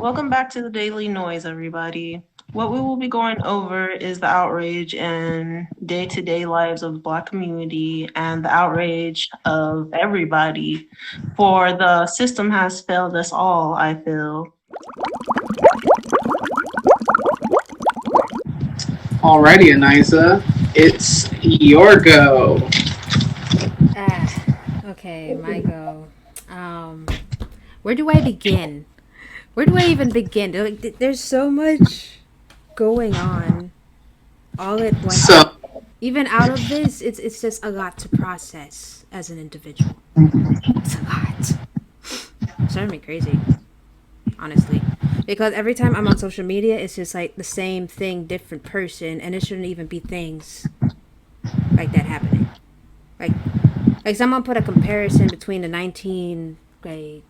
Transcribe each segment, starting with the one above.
Welcome back to the Daily Noise, everybody. What we will be going over is the outrage and day-to-day lives of the Black community and the outrage of everybody, for the system has failed us all, I feel. Alrighty, ANAIZA, it's your go. Okay, my go. Where do I begin? Where do I even begin? There's so much going on all at once. So, Even out of this, it's just a lot to process as an individual. It's a lot. It's driving me crazy, honestly. Because every time I'm on social media, it's just like the same thing, different person, and it shouldn't even be things like that happening. Like someone put a comparison between the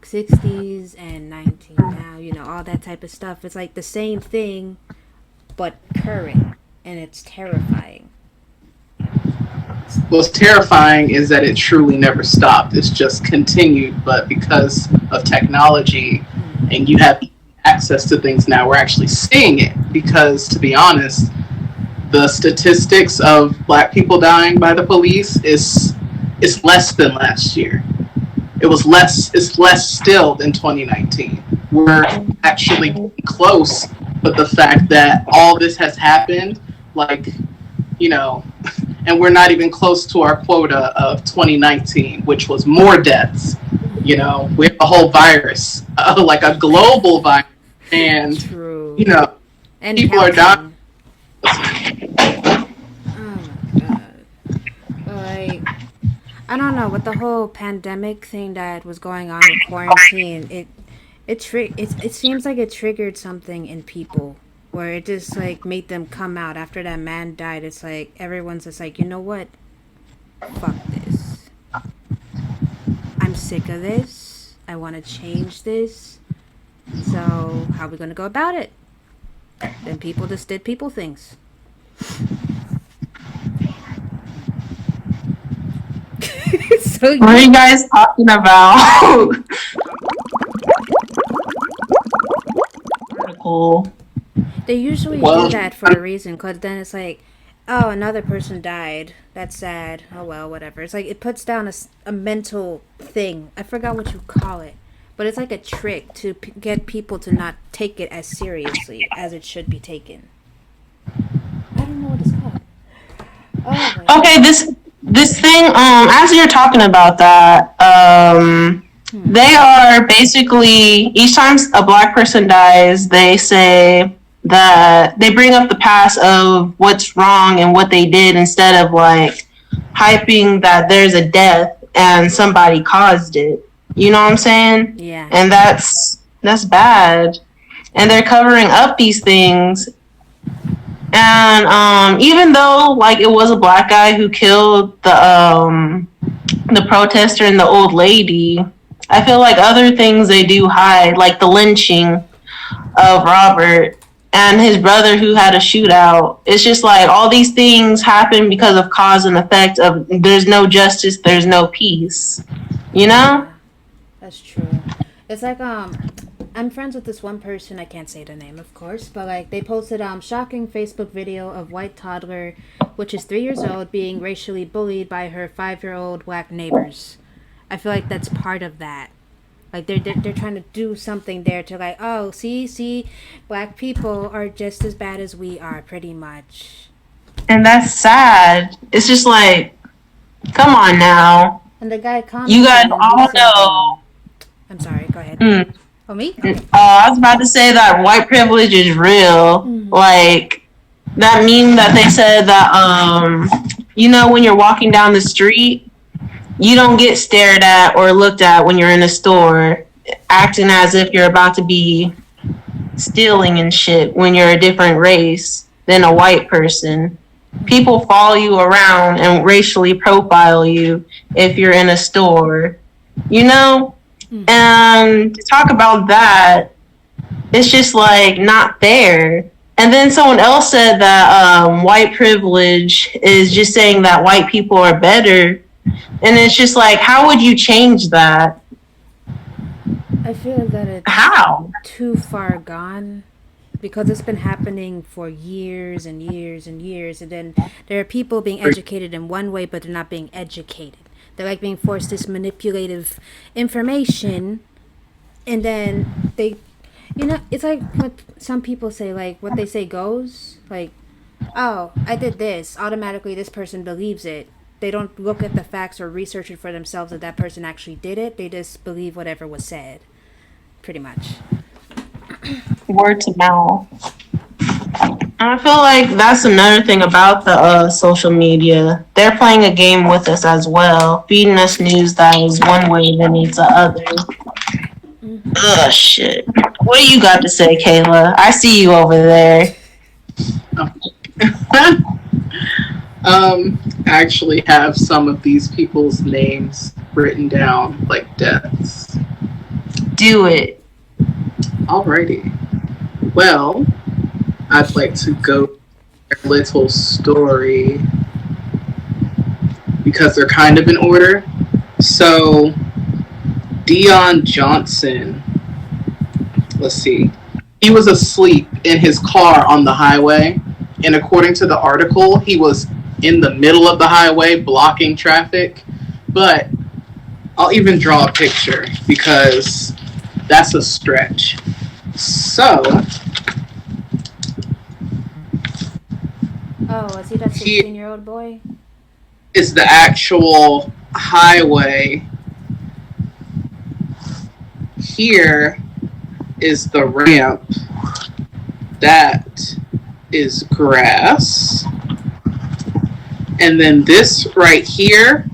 60s and 19 now, all that type of stuff. It's like the same thing, but current, and it's terrifying. what's terrifying is that it truly never stopped. It's just continued, but because of technology and you have access to things now, we're actually seeing it. Because, to be honest, the statistics of Black people dying by the police is less than last year. It's less still than 2019. We're actually close, but the fact that all this has happened, and we're not even close to our quota of 2019, which was more deaths. We have a whole virus, like a global virus, and True. And people are dying. Oh my god. Like, I don't know, with the whole pandemic thing that was going on with quarantine, it seems like it triggered something in people where it just like made them come out after that man died. It's like everyone's just like, you know what? Fuck this. I'm sick of this. I want to change this. So how are we gonna go about it? Then people just did people things. So What are you guys talking about? Article. they usually do that for a reason, because then it's like, oh, another person died. That's sad. Oh well, whatever. It's like it puts down a mental thing. I forgot what you call it, but it's like a trick to get people to not take it as seriously as it should be taken. I don't know what it's called. Oh my Okay, this thing, as you're talking about that, they are basically, each time a Black person dies, they say that they bring up the past of what's wrong and what they did, instead of like hyping that there's a death and somebody caused it. You know what I'm saying? Yeah. And that's bad. And they're covering up these things. And even though like it was a Black guy who killed the protester and the old lady, I feel like other things they do hide, like the lynching of Robert and his brother who had a shootout. It's just like all these things happen because of cause and effect of there's no justice, there's no peace. You know? That's true. It's like I'm friends with this one person, I can't say the name of course, but like they posted shocking Facebook video of white toddler, which is 3 years old, being racially bullied by her 5-year-old Black neighbors. I feel like that's part of that. Like they're trying to do something there to like, oh, see, Black people are just as bad as we are, pretty much. And that's sad. It's just like, come on now. And the guy commented. You guys all know. I'm sorry, go ahead. Oh, me? Okay. I was about to say that white privilege is real. Like, that meme that they said that, when you're walking down the street, you don't get stared at or looked at when you're in a store, acting as if you're about to be stealing and shit when you're a different race than a white person. People follow you around and racially profile you if you're in a store, And to talk about that, it's just like not fair. And then someone else said that white privilege is just saying that white people are better. And it's just like, how would you change that? I feel that it's How? too far gone because it's been happening for years and years and years, and then there are people being educated in one way, but they're not being educated. They're like being forced this manipulative information, and then they, it's like what some people say, like what they say goes, like, oh, I did this, automatically this person believes it. They don't look at the facts or research it for themselves that that person actually did it. They just believe whatever was said, pretty much. Word to mouth. I feel like that's another thing about the social media. They're playing a game with us as well, feeding us news that is one way than it's the other. Ugh, shit. What do you got to say, Kayla? I see you over there. I actually have some of these people's names written down, like deaths. Do it. Alrighty. Well, I'd like to go a little story because they're kind of in order. So, Dion Johnson, let's see, he was asleep in his car on the highway, and according to the article, he was in the middle of the highway blocking traffic. But I'll even draw a picture because that's a stretch. So, oh, is he that 16-year-old boy? Is the actual highway. Here is the ramp. That is grass. And then this right here,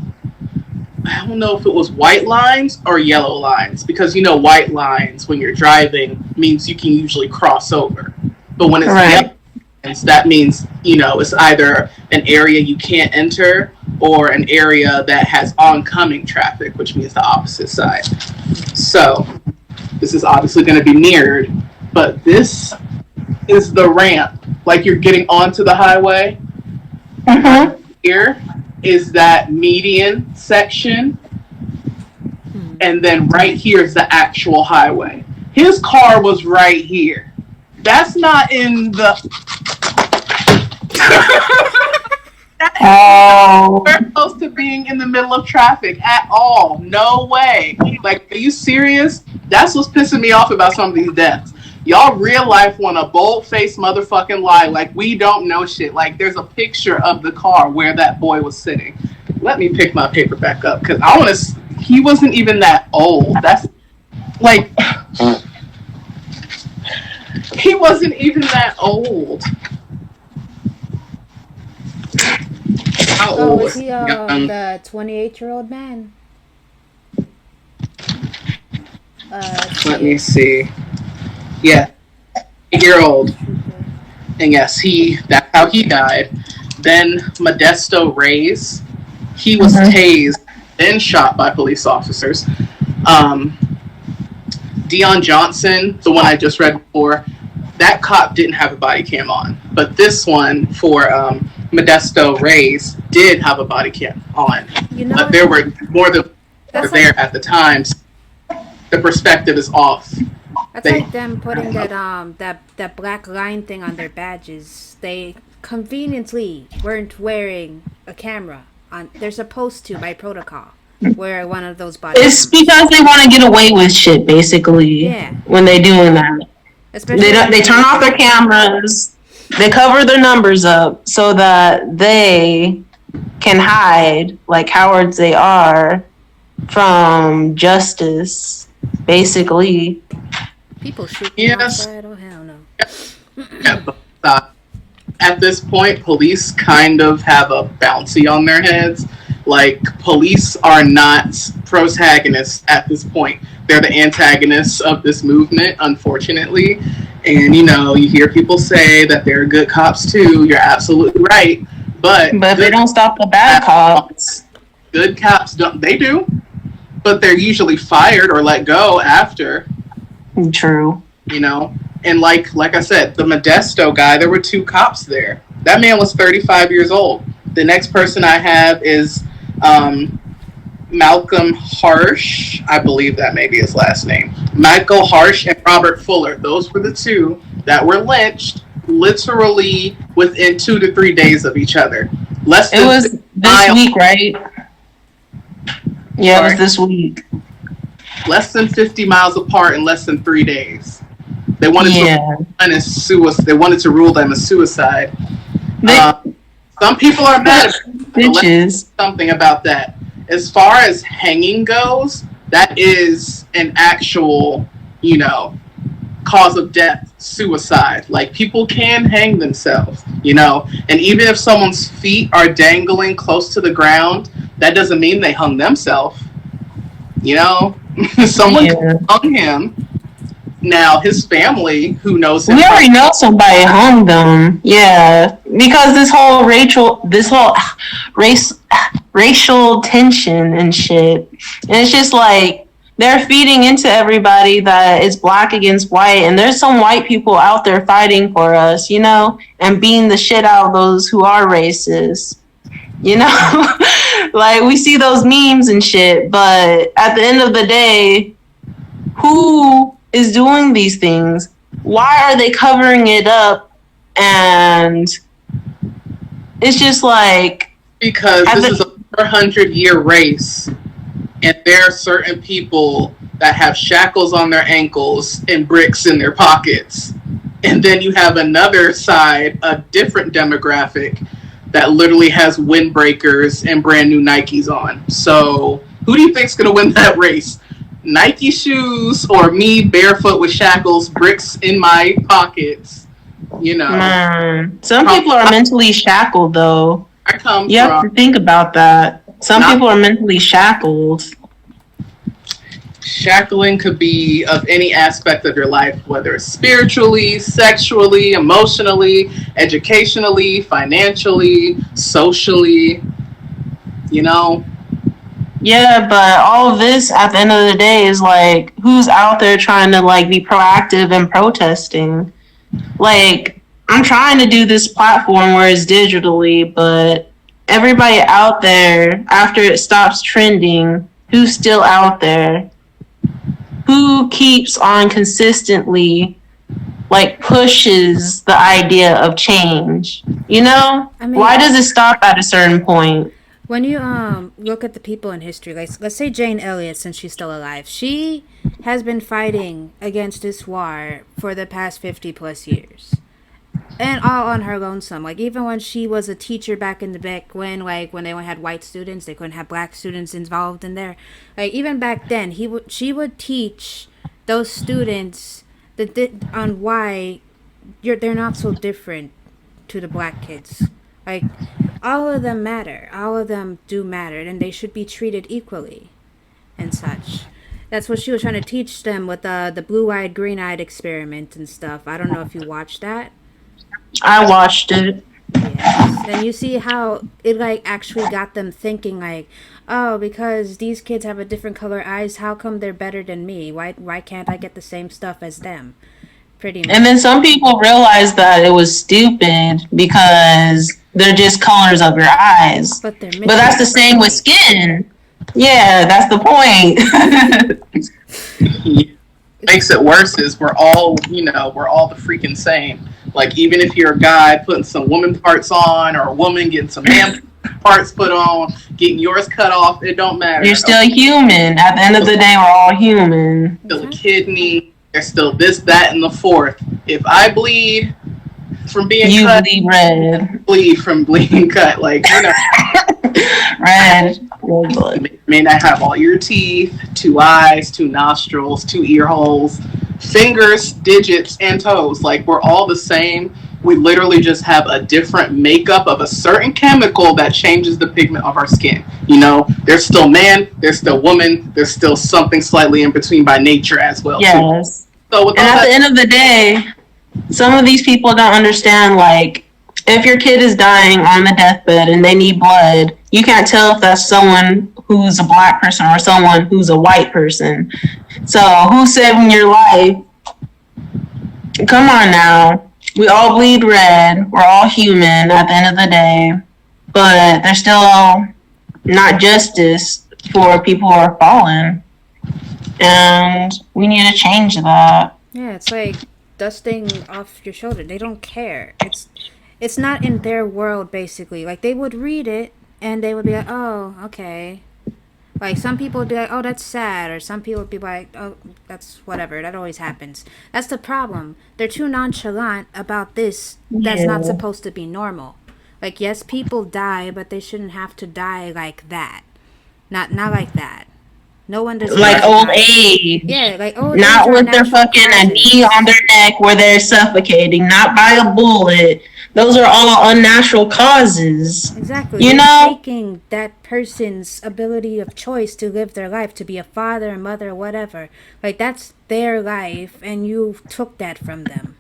I don't know if it was white lines or yellow lines, because white lines when you're driving means you can usually cross over. But when it's yellow lines, that means, it's either an area you can't enter or an area that has oncoming traffic, which means the opposite side. So this is obviously going to be mirrored, but this is the ramp, like you're getting onto the highway. Mm-hmm. Here is that median section, and then right here is the actual highway. His car was right here. That's not in the... Oh. We're supposed to being in the middle of traffic at all. No way. Like, are you serious? That's what's pissing me off about some of these deaths. Y'all real life want a bold-faced motherfucking lie like we don't know shit. Like, there's a picture of the car where that boy was sitting. Let me pick my paper back up, because I want to... He wasn't even that old. That's... Like... He wasn't even that old. How old was he the 28-year-old man? Let me see. Yeah, 8-year-old. And yes, that's how he died. Then Modesto Reyes, he was tased, then shot by police officers. Dion Johnson, the one I just read before, that cop didn't have a body cam on. But this one for Modesto Reyes did have a body cam on. But there were more than there at the time. So the perspective is off. That's like them putting that black line thing on their badges. They conveniently weren't wearing a camera on. They're supposed to by protocol wear one of those body It's cameras. because they want to get away with shit, basically. Yeah. When they're doing that. Especially they turn off their cameras. They cover their numbers up so that they can hide, like cowards they are, from justice, basically. People shooting outside? Oh, hell no. Yeah, but, at this point, police kind of have a bounty on their heads. Like, police are not protagonists at this point. They're the antagonists of this movement, unfortunately. And, you hear people say that they're good cops, too. You're absolutely right. But they don't stop the bad cops. Good cops don't. They do. But they're usually fired or let go after. True. And like I said, the Modesto guy, there were 2 cops there. That man was 35 years old. The next person I have is Malcolm Harsh, I believe that may be his last name. Michael Harsh and Robert Fuller. Those were the two that were lynched literally within 2 to 3 days of each other. It was this week, right? Yeah, Sorry. It was this week. Less than 50 miles apart in less than 3 days. They wanted to rule them as suicide. Some people are mad at something about that. As far as hanging goes, that is an actual, cause of death, suicide. Like, people can hang themselves, and even if someone's feet are dangling close to the ground, that doesn't mean they hung themselves. Someone hung him. Now, his family, who knows him... We already know somebody hung them. Yeah. Because this whole racial tension and shit. And it's just like, they're feeding into everybody that it's black against white. And there's some white people out there fighting for us, and beating the shit out of those who are racist. Like, we see those memes and shit. But at the end of the day, who is doing these things? Why are they covering it up? And it's just like, because this is a 400-year race, and there are certain people that have shackles on their ankles and bricks in their pockets, and then you have another side, a different demographic, that literally has windbreakers and brand new Nikes on. So who do you think's gonna win that race? Nike shoes or me barefoot with shackles, bricks in my pockets? Some people are mentally shackled, though. You have to think about that. Some people are mentally shackled. Shackling could be of any aspect of your life, whether it's spiritually, sexually, emotionally, educationally, financially, socially, Yeah, but all of this at the end of the day is like, who's out there trying to like be proactive and protesting? Like, I'm trying to do this platform where it's digitally, but everybody out there, after it stops trending, who's still out there? Who keeps on consistently like pushes the idea of change? Why does it stop at a certain point? When you look at the people in history, like let's say Jane Elliott, since she's still alive, she has been fighting against this war for the past 50 plus years, and all on her lonesome. Like, even when she was a teacher back in the back when they only had white students, they couldn't have black students involved in there. Like, even back then, she would teach those students on why they're not so different to the black kids. Like, all of them matter. All of them do matter, and they should be treated equally and such. That's what she was trying to teach them with the blue-eyed, green-eyed experiment and stuff. I don't know if you watched that. I watched it. Yes. And you see how it like actually got them thinking like, oh, because these kids have a different color eyes, how come they're better than me? Why can't I get the same stuff as them? Pretty much. And then some people realized that it was stupid because they're just colors of your eyes. But that's the same with skin. Yeah, that's the point. Makes it worse is we're all the freaking same. Like, even if you're a guy putting some woman parts on, or a woman getting some man parts put on, getting yours cut off, it don't matter. You're still human. At the end of the day, we're all human. Still a kidney. There's still this, that, and the fourth. If I bleed from being cut, bleed red. Bleed from bleeding cut. Like, red. You may not have all your teeth, 2 eyes, 2 nostrils, 2 ear holes, fingers, digits, and toes. Like, we're all the same. We literally just have a different makeup of a certain chemical that changes the pigment of our skin. There's still man, there's still woman, there's still something slightly in between by nature as well. Yes. So and at the end of the day, some of these people don't understand, like, if your kid is dying on the deathbed and they need blood, you can't tell if that's someone who's a black person or someone who's a white person. So who's saving your life? Come on now. We all bleed red. We're all human at the end of the day. But there's still not justice for people who are fallen. And we need to change that. Yeah, it's like dusting off your shoulder. They don't care. It's not in their world, basically. Like, they would read it and they would be like, oh, okay. Like, some people would be like, oh, that's sad. Or some people would be like, oh, that's whatever. That always happens. That's the problem. They're too nonchalant about this. That's not supposed to be normal. Like, yes, people die, but they shouldn't have to die like that. Not like that. No one deserves like old die. age. Yeah, like old not age. with their fucking a knee on their neck where they're suffocating, not by a bullet. Those are all unnatural causes. Exactly. You know? Taking that person's ability of choice to live their life, to be a father, a mother, whatever. Like, that's their life, and you took that from them.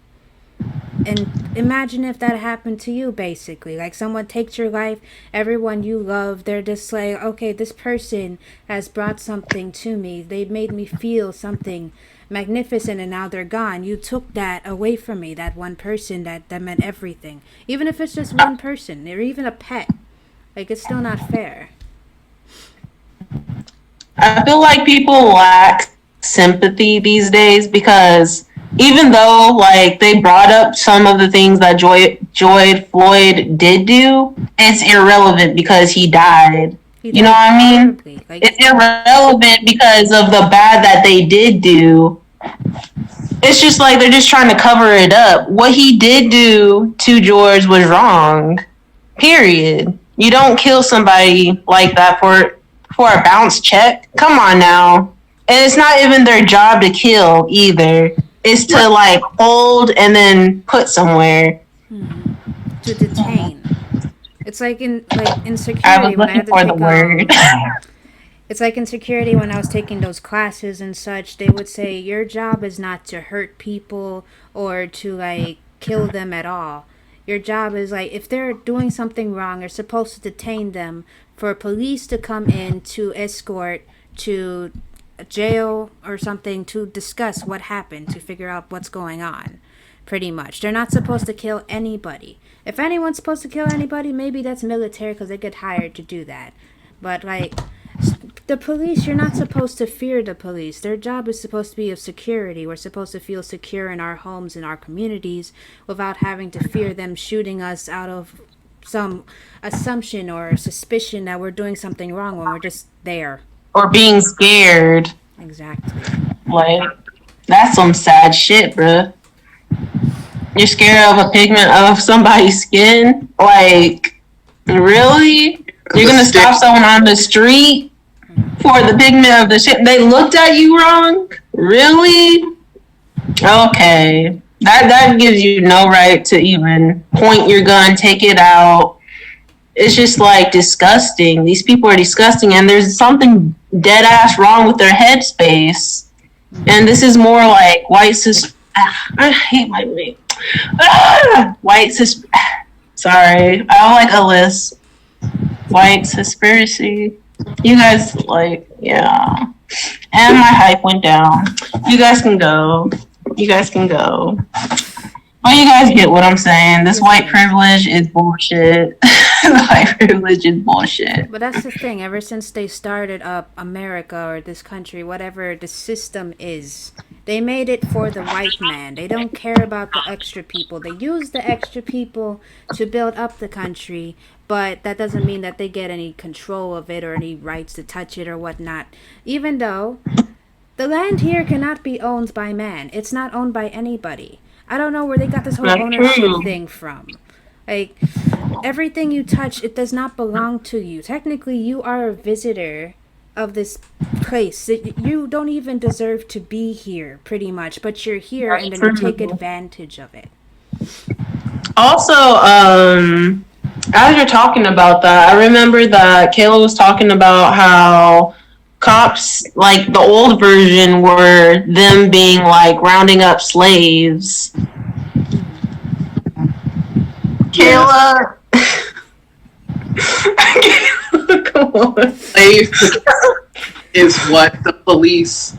And imagine if that happened to you, basically. Like, someone takes your life, everyone you love, they're just like, okay, this person has brought something to me. They made me feel something magnificent, and now they're gone. You took that away from me, that one person that meant everything. Even if it's just one person, or even a pet. Like, it's still not fair. I feel like people lack sympathy these days because even though, like, they brought up some of the things that George Floyd did do, it's irrelevant because he died. You know what I mean? Like, it's irrelevant because of the bad that they did do. It's just like they're just trying to cover it up. What he did do to George was wrong. Period. You don't kill somebody like that for a bounce check. Come on now. And it's not even their job to kill either. It's to like hold and then put somewhere. To detain. It's like in security. I was looking for the word. It's like in security when I was taking those classes and such. They would say your job is not to hurt people or to like kill them at all. Your job is like if they're doing something wrong, you're supposed to detain them for police to come in to escort to jail or something to discuss what happened, to figure out what's going on. Pretty much. They're not supposed to kill anybody. If anyone's supposed to kill anybody, maybe that's military because they get hired to do that. But like the police, you're not supposed to fear the police. Their job is supposed to be of security. We're supposed to feel secure in our homes, in our communities, without having to fear them shooting us out of some assumption or suspicion that we're doing something wrong when we're just there. Or being scared. Exactly. Like, that's some sad shit, bruh. You're scared of a pigment of somebody's skin? Like, really? You're gonna stop someone on the street for the pigment of the shit? They looked at you wrong? Really? Okay. That gives you no right to even point your gun, take it out. It's just like disgusting. These people are disgusting, and there's something dead ass wrong with their headspace. And this is more like white I hate my name. White sorry, I don't like a list. White conspiracy. You guys like, yeah. And my hype went down. You guys can go. Well, you guys get what I'm saying. This white privilege is bullshit. The white privilege is bullshit. But that's the thing. Ever since they started up America or this country, whatever the system is, they made it for the white man. They don't care about the extra people. They use the extra people to build up the country, but that doesn't mean that they get any control of it or any rights to touch it or whatnot. Even though the land here cannot be owned by man. It's not owned by anybody. I don't know where they got this whole ownership thing from. Like, everything you touch, it does not belong to you. Technically, you are a visitor of this place. You don't even deserve to be here, pretty much. But you're here, and then you take advantage of it. Also, as you're talking about that, I remember that KAYLA was talking about how cops, like the old version, were them being like rounding up slaves. KAYLA. Come on. Slave is what the police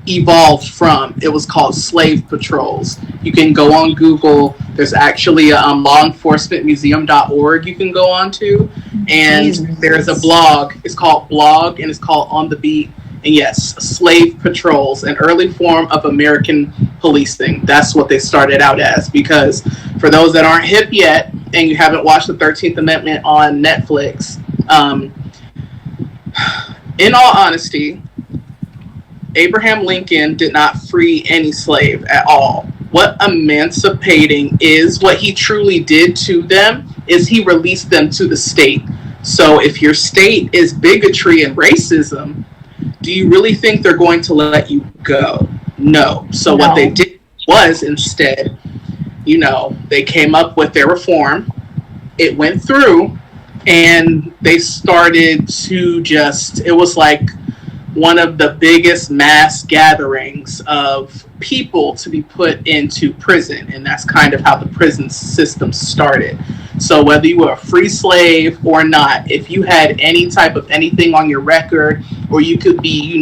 evolved from. It was called slave patrols. You can go on Google. There's actually a lawenforcementmuseum.org you can go on to, And there's a blog. It's called Blog, and it's called On the Beat. And yes, slave patrols, an early form of American policing. That's what they started out as. Because for those that aren't hip yet, and you haven't watched the 13th Amendment on Netflix, in all honesty, Abraham Lincoln did not free any slave at all. What emancipating is, what he truly did to them, is he released them to the state. So if your state is bigotry and racism, do you really think they're going to let you go? No. So what they did was instead, they came up with their reform. It went through, and they started to it was like one of the biggest mass gatherings of people to be put into prison. And that's kind of how the prison system started. So whether you were a free slave or not, if you had any type of anything on your record, or you could be,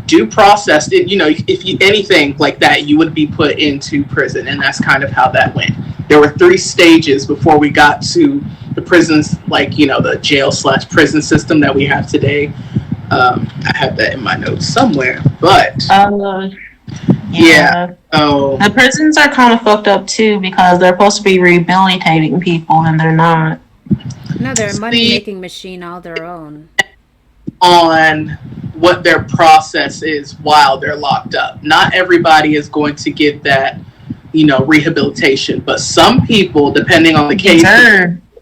due processed, if you anything like that, you would be put into prison. And that's kind of how that went. There were 3 stages before we got to the prisons, like, the jail/prison system that we have today. I have that in my notes somewhere, but yeah. So the prisons are kind of fucked up too, because they're supposed to be rehabilitating people and they're not. No, they're a money-making machine all their own. On what their process is while they're locked up. Not everybody is going to get that, rehabilitation, but some people, depending on the case,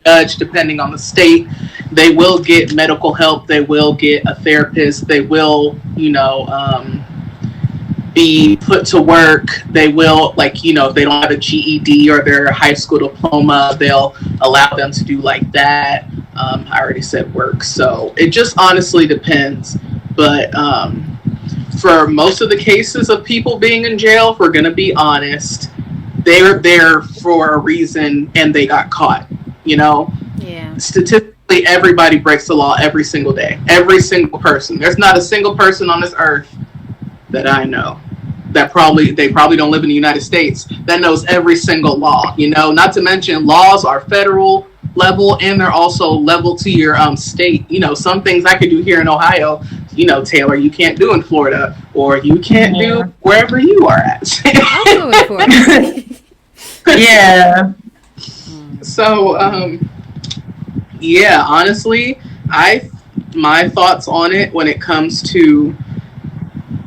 judge, depending on the state, they will get medical help, they will get a therapist, they will, be put to work, they will, if they don't have a GED or their high school diploma, they'll allow them to do like that. I already said work, so it just honestly depends. But for most of the cases of people being in jail, if we're going to be honest, they're there for a reason and they got caught. Yeah. Statistically, everybody breaks the law every single day. Every single person. There's not a single person on this earth that I know that they probably don't live in the United States that knows every single law. Not to mention laws are federal level and they're also level to your state. Some things I could do here in Ohio, Taylor, you can't do in Florida, or you can't do wherever you are at. I'll do it for you. Yeah. So, honestly, my thoughts on it when it comes to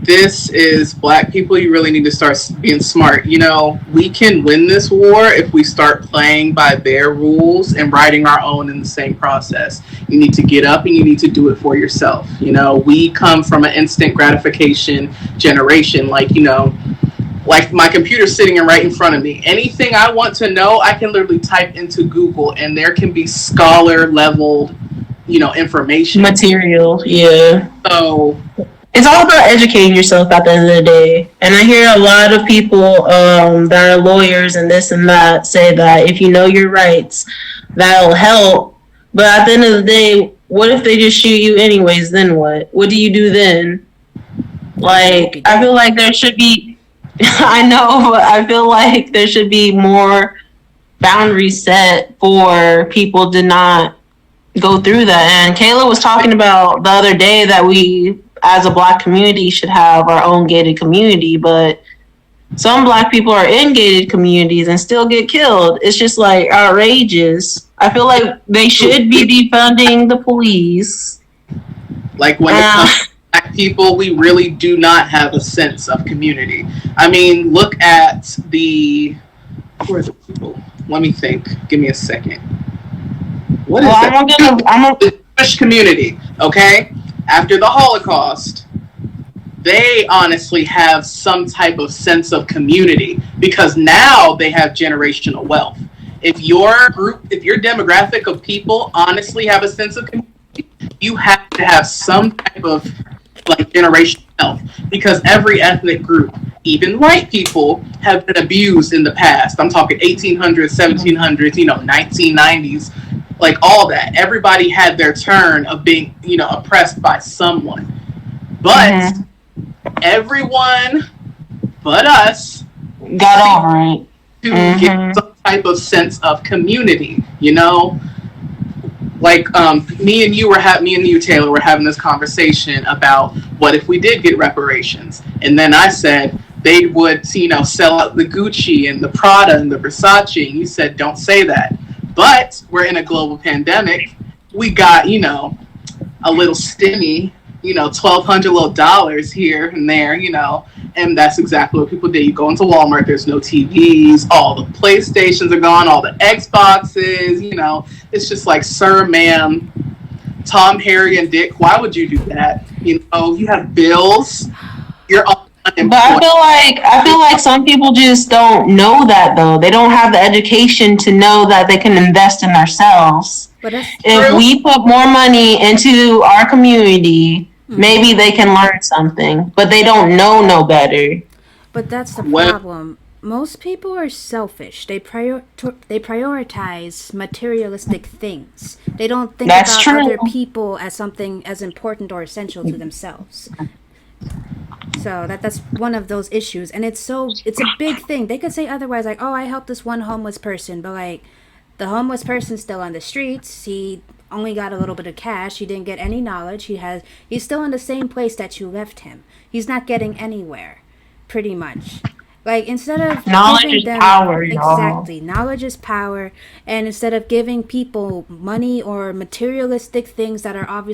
this is Black people, you really need to start being smart. We can win this war if we start playing by their rules and writing our own in the same process. You need to get up and you need to do it for yourself. We come from an instant gratification generation, like my computer's sitting right in front of me. Anything I want to know, I can literally type into Google and there can be scholar leveled, information. Material, yeah. So it's all about educating yourself at the end of the day. And I hear a lot of people that are lawyers and this and that say that if you know your rights, that'll help. But at the end of the day, what if they just shoot you anyways? Then what? What do you do then? I feel like there should be, I know, but I feel like there should be more boundaries set for people to not go through that. And KAYLA was talking about the other day that we, as a Black community, should have our own gated community, but some Black people are in gated communities and still get killed. It's just outrageous. I feel like they should be defunding the police. When it comes to Black people, we really do not have a sense of community. I mean, look at where are the people? Let me think. Give me a second. What is that? The Jewish community, okay? After the Holocaust, they honestly have some type of sense of community because now they have generational wealth. If your demographic of people honestly have a sense of community, you have to have some type of generational wealth because every ethnic group, even white people, have been abused in the past. I'm talking 1800s, 1700s, 1990s. All that. Everybody had their turn of being, oppressed by someone. But everyone but us got over it. To get some type of sense of community, like me and you, Taylor, were having this conversation about what if we did get reparations, and then I said they would, sell out the Gucci and the Prada and the Versace, and you said don't say that. But we're in a global pandemic. We got, a little stimmy, $1,200 little dollars here and there, and that's exactly what people did. You go into Walmart, there's no TVs, all the PlayStations are gone, all the Xboxes, it's just like, sir, ma'am, Tom, Harry, and Dick, why would you do that? You have bills, you're all unemployed. But I feel like some people just don't know that though. They don't have the education to know that they can invest in themselves. But if we put more money into our community, maybe they can learn something. But they don't know no better. But that's the problem. Most people are selfish. They prioritize materialistic things. They don't think about other people as something as important or essential to themselves. So that's one of those issues, and it's a big thing. They could say otherwise, like, oh, I helped this one homeless person, but like, the homeless person's still on the streets. He only got a little bit of cash. He didn't get any knowledge. He's still in the same place that you left him. He's not getting anywhere, pretty much. Like, instead of knowledge is power, exactly, knowledge is power, and instead of giving people money or materialistic things that are obviously